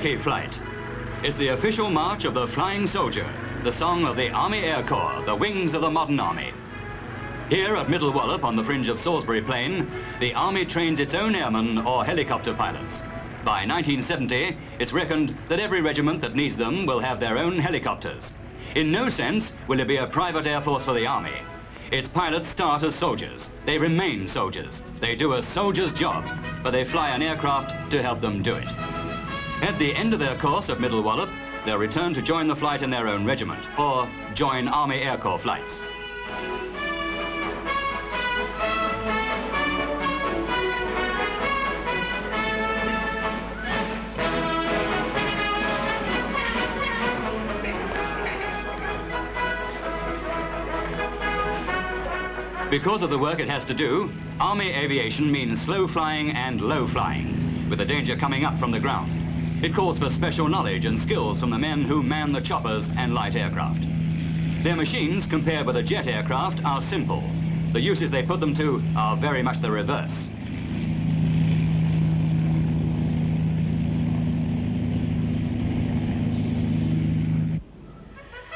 Iraqi flight. It's the official march of the Flying Soldier, the song of the Army Air Corps, the wings of the modern army. Here at Middle Wallop on the fringe of Salisbury Plain, the army trains its own airmen or helicopter pilots. By 1970, it's reckoned that every regiment that needs them will have their own helicopters. In no sense will it be a private air force for the army. Its pilots start as soldiers. They remain soldiers. They do a soldier's job, but they fly an aircraft to help them do it. At the end of their course at Middle Wallop, they'll return to join the flight in their own regiment, or join Army Air Corps flights. Because of the work it has to do, Army aviation means slow flying and low flying, with the danger coming up from the ground. It calls for special knowledge and skills from the men who man the choppers and light aircraft. Their machines, compared with a jet aircraft, are simple. The uses they put them to are very much the reverse.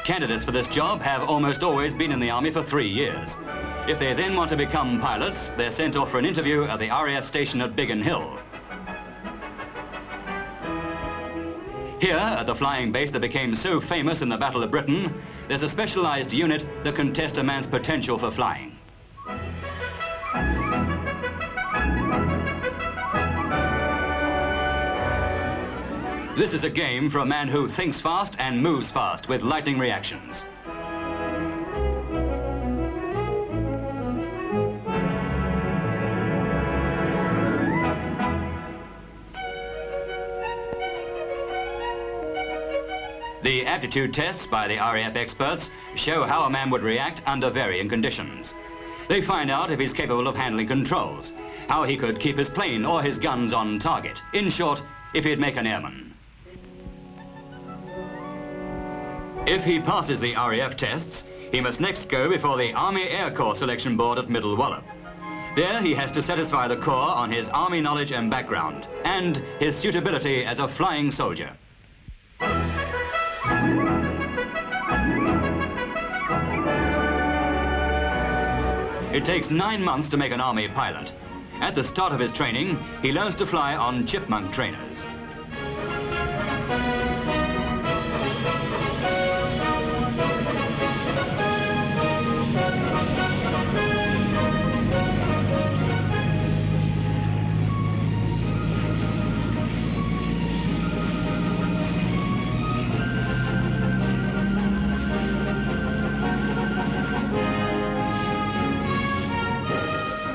Candidates for this job have almost always been in the Army for 3 years. If they then want to become pilots, they're sent off for an interview at the RAF station at Biggin Hill. Here, at the flying base that became so famous in the Battle of Britain, there's a specialized unit that can test a man's potential for flying. This is a game for a man who thinks fast and moves fast with lightning reactions. The aptitude tests by the RAF experts show how a man would react under varying conditions. They find out if he's capable of handling controls, how he could keep his plane or his guns on target. In short, if he'd make an airman. If he passes the RAF tests, he must next go before the Army Air Corps Selection Board at Middle Wallop. There he has to satisfy the Corps on his Army knowledge and background, and his suitability as a flying soldier. It takes 9 months to make an Army pilot. At the start of his training, he learns to fly on Chipmunk trainers.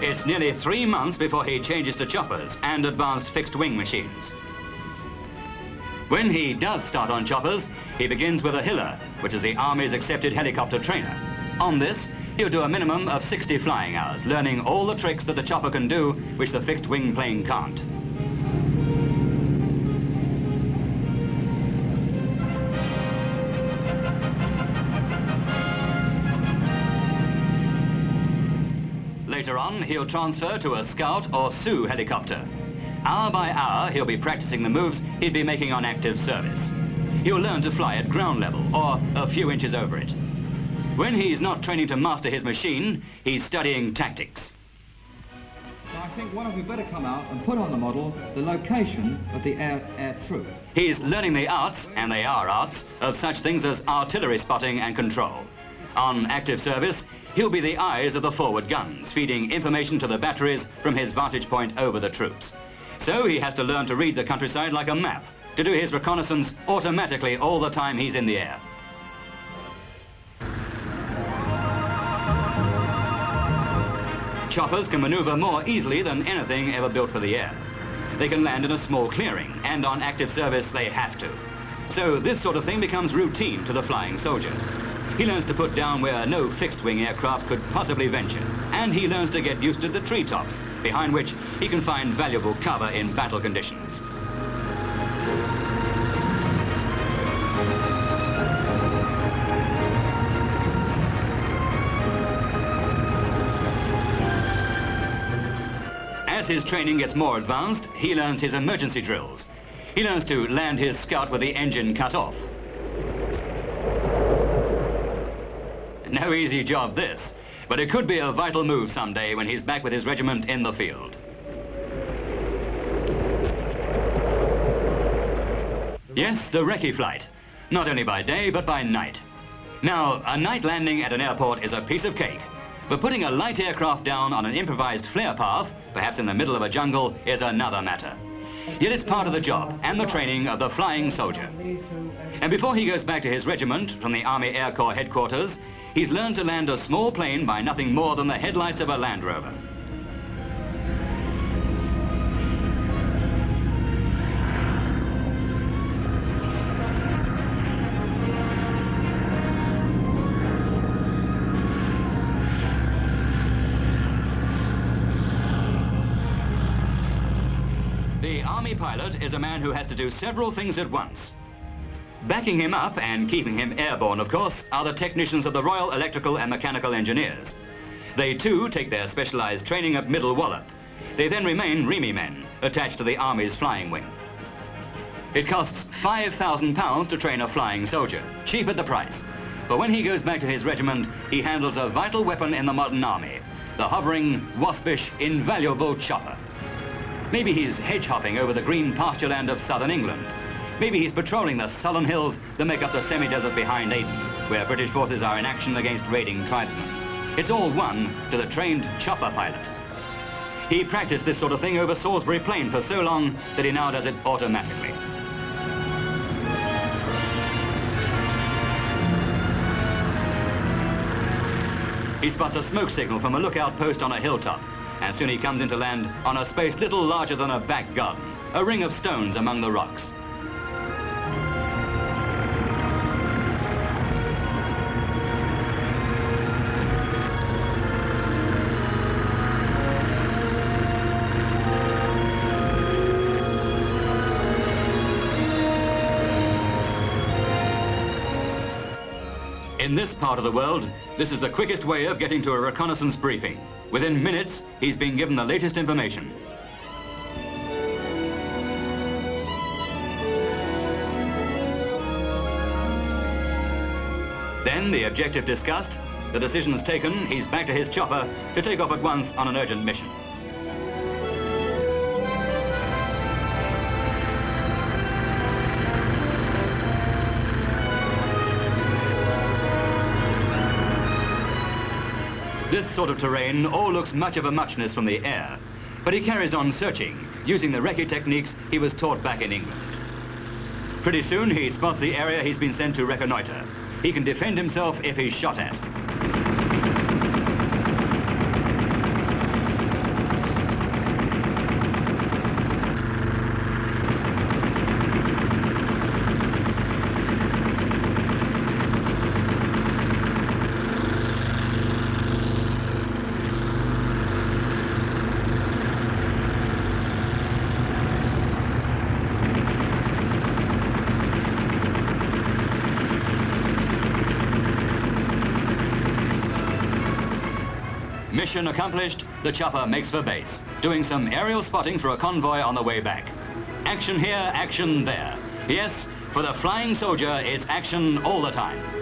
It's nearly 3 months before he changes to choppers and advanced fixed-wing machines. When he does start on choppers, he begins with a Hiller, which is the Army's accepted helicopter trainer. On this, he'll do a minimum of 60 flying hours, learning all the tricks that the chopper can do, which the fixed-wing plane can't. Later on, he'll transfer to a Scout or Sioux helicopter. Hour by hour, he'll be practicing the moves he'd be making on active service. He'll learn to fly at ground level or a few inches over it. When he's not training to master his machine, he's studying tactics. I think one of you better come out and put on the model the location of the air troop. He's learning the arts, and they are arts, of such things as artillery spotting and control. On active service, he'll be the eyes of the forward guns, feeding information to the batteries from his vantage point over the troops. So he has to learn to read the countryside like a map, to do his reconnaissance automatically all the time he's in the air. Choppers can maneuver more easily than anything ever built for the air. They can land in a small clearing, and on active service they have to. So this sort of thing becomes routine to the flying soldier. He learns to put down where no fixed-wing aircraft could possibly venture, and he learns to get used to the treetops, behind which he can find valuable cover in battle conditions. As his training gets more advanced, he learns his emergency drills. He learns to land his Scout with the engine cut off. No easy job this, but it could be a vital move someday when he's back with his regiment in the field. Yes, the recce flight. Not only by day, but by night. Now, a night landing at an airport is a piece of cake, but putting a light aircraft down on an improvised flare path, perhaps in the middle of a jungle, is another matter. Yet it's part of the job and the training of the flying soldier. And before he goes back to his regiment from the Army Air Corps headquarters, he's learned to land a small plane by nothing more than the headlights of a Land Rover. The Army pilot is a man who has to do several things at once. Backing him up and keeping him airborne, of course, are the technicians of the Royal Electrical and Mechanical Engineers. They too take their specialized training at Middle Wallop. They then remain REME men, attached to the Army's flying wing. It costs £5,000 to train a flying soldier, cheap at the price. But when he goes back to his regiment, he handles a vital weapon in the modern army, the hovering, waspish, invaluable chopper. Maybe he's hedge-hopping over the green pasture land of southern England. Maybe he's patrolling the sullen hills that make up the semi-desert behind Aden, where British forces are in action against raiding tribesmen. It's all one to the trained chopper pilot. He practiced this sort of thing over Salisbury Plain for so long that he now does it automatically. He spots a smoke signal from a lookout post on a hilltop, and soon he comes into land on a space little larger than a back garden, a ring of stones among the rocks. In this part of the world, this is the quickest way of getting to a reconnaissance briefing. Within minutes, he's been given the latest information. Then, the objective discussed, the decisions taken, he's back to his chopper to take off at once on an urgent mission. This sort of terrain all looks much of a muchness from the air, but he carries on searching, using the recce techniques he was taught back in England. Pretty soon he spots the area he's been sent to reconnoiter. He can defend himself if he's shot at. Mission accomplished, the chopper makes for base, doing some aerial spotting for a convoy on the way back. Action here, action there. Yes, for the flying soldier, it's action all the time.